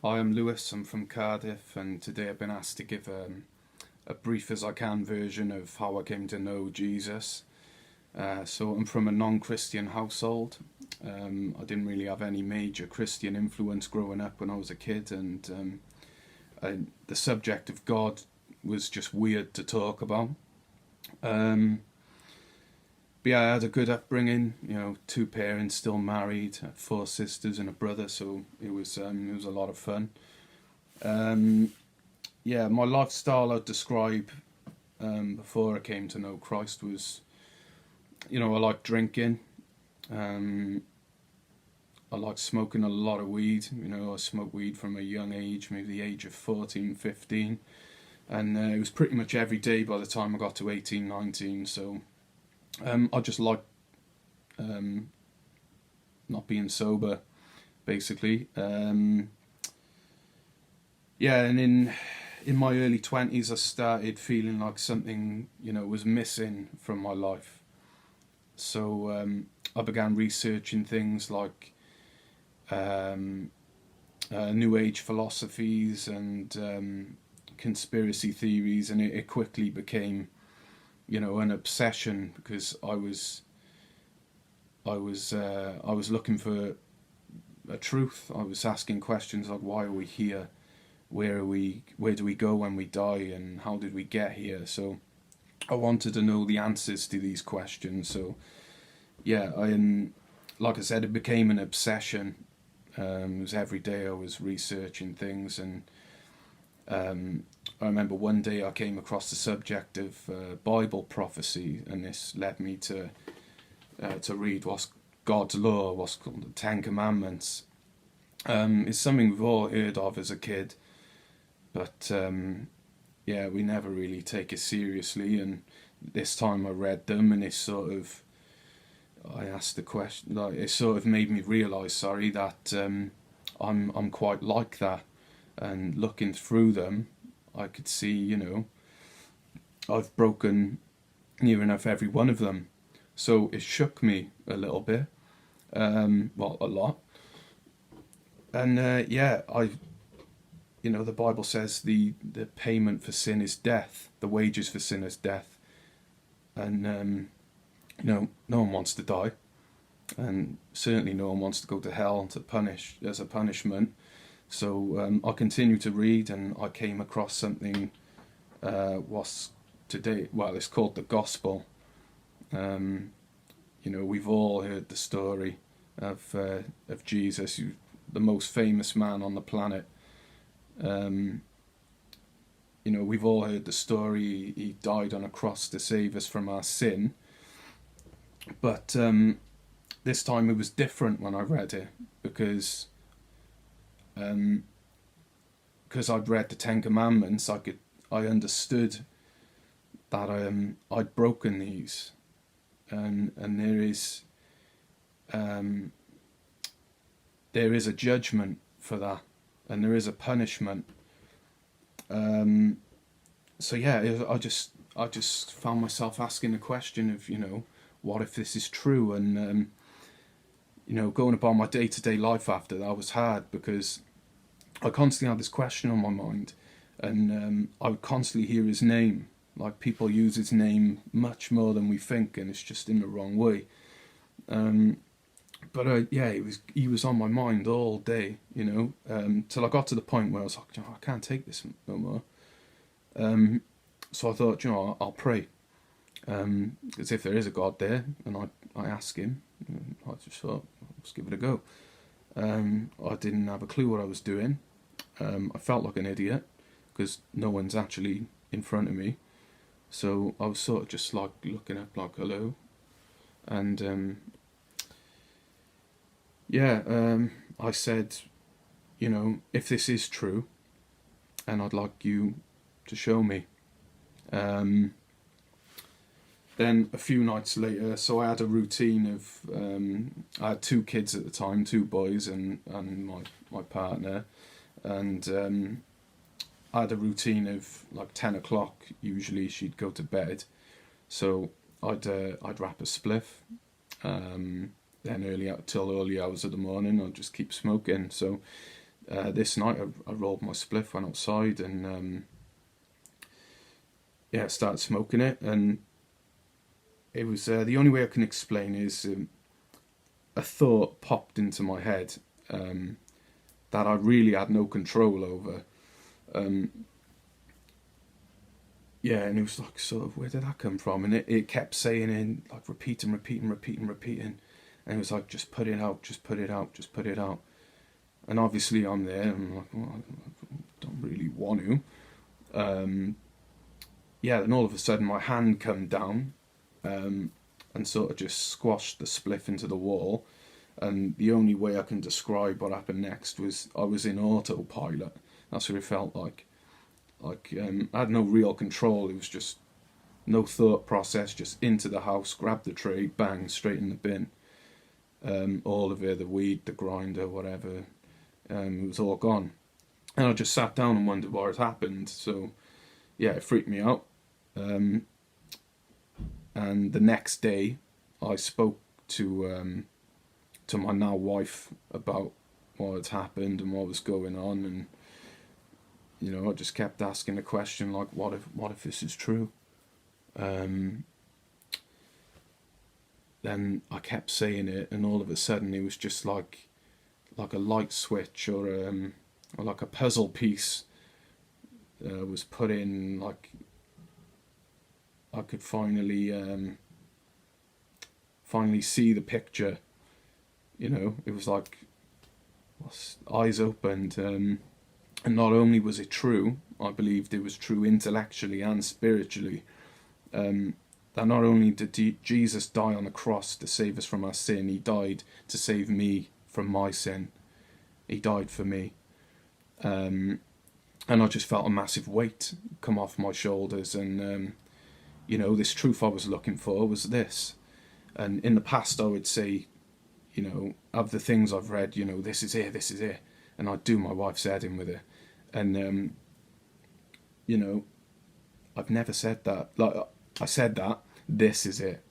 Hi, I'm Lewis. I'm from Cardiff, and today I've been asked to give a brief as I can version of how I came to know Jesus. So I'm from a non-Christian household. I didn't really have any major Christian influence growing up when I was a kid, and the subject of God was just weird to talk about. Um, but yeah, I had a good upbringing. Two parents still married, four sisters and a brother, so it was a lot of fun. Um, yeah, my lifestyle I'd describe before I came to know Christ was, I like drinking. Um, I like smoking a lot of weed. I smoked weed from a young age, maybe the age of 14, 15. And it was pretty much every day by the time I got to 18, 19. So I just like um, not being sober, basically. Yeah, and in my early 20s, I started feeling like something, was missing from my life. So I began researching things like um, New Age philosophies and conspiracy theories, and it quickly became, an obsession because I was looking for a truth. I was asking questions like, why are we here? Where are we? Where do we go when we die? And how did we get here? So I wanted to know the answers to these questions. So yeah, like I said, it became an obsession. It was every day I was researching things, and I remember one day I came across the subject of Bible prophecy, and this led me to read what's God's law, what's called the Ten Commandments. It's something we've all heard of as a kid, but yeah, we never really take it seriously. And this time I read them, and I asked the question, like it sort of made me realise, that I'm quite like that. And looking through them, I could see, I've broken near enough every one of them. So it shook me a little bit, well, a lot. And yeah, the Bible says the payment for sin is death, the wages for sin is death. And, no one wants to die. And certainly no one wants to go to hell as a punishment. So I continued to read, and I came across something. Was today? Well, it's called the gospel. We've all heard the story of Jesus, the most famous man on the planet. We've all heard the story. He died on a cross to save us from our sin. But this time it was different when I read it because I'd read the Ten Commandments. I understood that I'd broken these, and there is a judgment for that, and there is a punishment. So yeah, I just found myself asking the question of what if this is true, and going about my day-to-day life after that was hard because I constantly had this question on my mind, and I would constantly hear his name. Like people use his name much more than we think, and it's just in the wrong way. But yeah, he was on my mind all day, till I got to the point where I was like, I can't take this no more. So I thought, I'll pray, because if there is a God there, and I ask him, I just thought, let's give it a go. I didn't have a clue what I was doing. I felt like an idiot because no one's actually in front of me. So I was sort of just like looking up, like hello, and yeah, I said, if this is true, and I'd like you to show me. Then a few nights later, so I had a routine of I had two kids at the time, two boys, and my partner, and I had a routine of like 10 o'clock. Usually, she'd go to bed, so I'd wrap a spliff. Then till early hours of the morning, I'd just keep smoking. So this night I rolled my spliff, went outside, and started smoking it. And it was the only way I can explain is a thought popped into my head that I really had no control over. And it was like, sort of, where did that come from? And it kept saying, in like, repeating, and it was like, just put it out, just put it out, just put it out. And obviously I'm there, and I'm like, well, I don't really want to. Then all of a sudden my hand come down, and sort of just squashed the spliff into the wall. And the only way I can describe what happened next was I was in autopilot. That's what it felt like. I had no real control. It was just no thought process, just into the house, grab the tray, bang, straight in the bin. All of it, the weed, the grinder, whatever, it was all gone. And I just sat down and wondered what had happened. So, it freaked me out. And the next day, I spoke to my now wife about what had happened and what was going on, and I just kept asking the question, like, what if this is true? Then I kept saying it, and all of a sudden it was just like a light switch, or like a puzzle piece was put in. Like, I could finally see the picture. It was like eyes opened. And not only was it true, I believed it was true intellectually and spiritually. That not only did Jesus die on the cross to save us from our sin, he died to save me from my sin. He died for me. And I just felt a massive weight come off my shoulders. And, this truth I was looking for was this. And in the past I would say, of the things I've read, this is it. And I'd do my wife's head in with it. And, I've never said that. Like, I said that, this is it.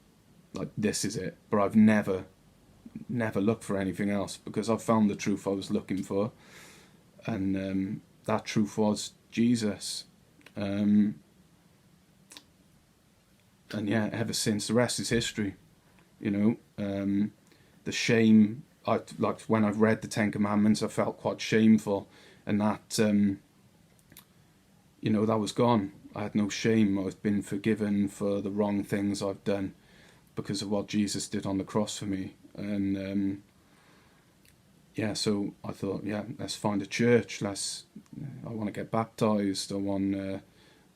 Like, this is it. But I've never looked for anything else, because I've found the truth I was looking for. And that truth was Jesus. And ever since, the rest is history. The shame, like when I've read the Ten Commandments, I felt quite shameful, and that that was gone. I had no shame. I've been forgiven for the wrong things I've done because of what Jesus did on the cross for me. And so I thought, let's find a church. I want to get baptized. I want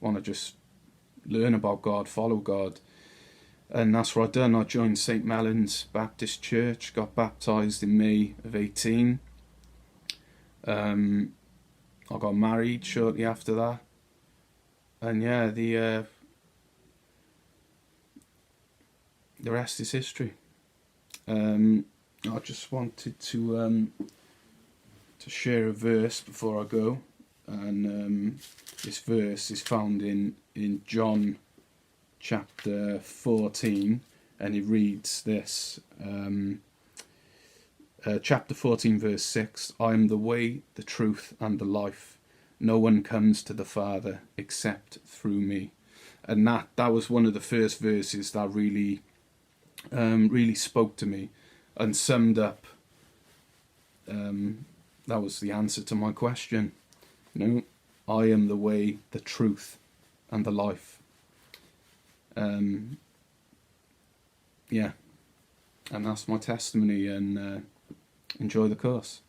to just learn about God, follow God. And that's what I've done. I joined St. Mellons Baptist Church, got baptised in May of 18. I got married shortly after that. And the rest is history. I just wanted to share a verse before I go. And this verse is found in John chapter 14, and it reads this, chapter 14 verse 6, I am the way, the truth and the life. No one comes to the Father except through me. And that was one of the first verses that really spoke to me and summed up. That was the answer to my question. I am the way, the truth and the life. And that's my testimony, and enjoy the course.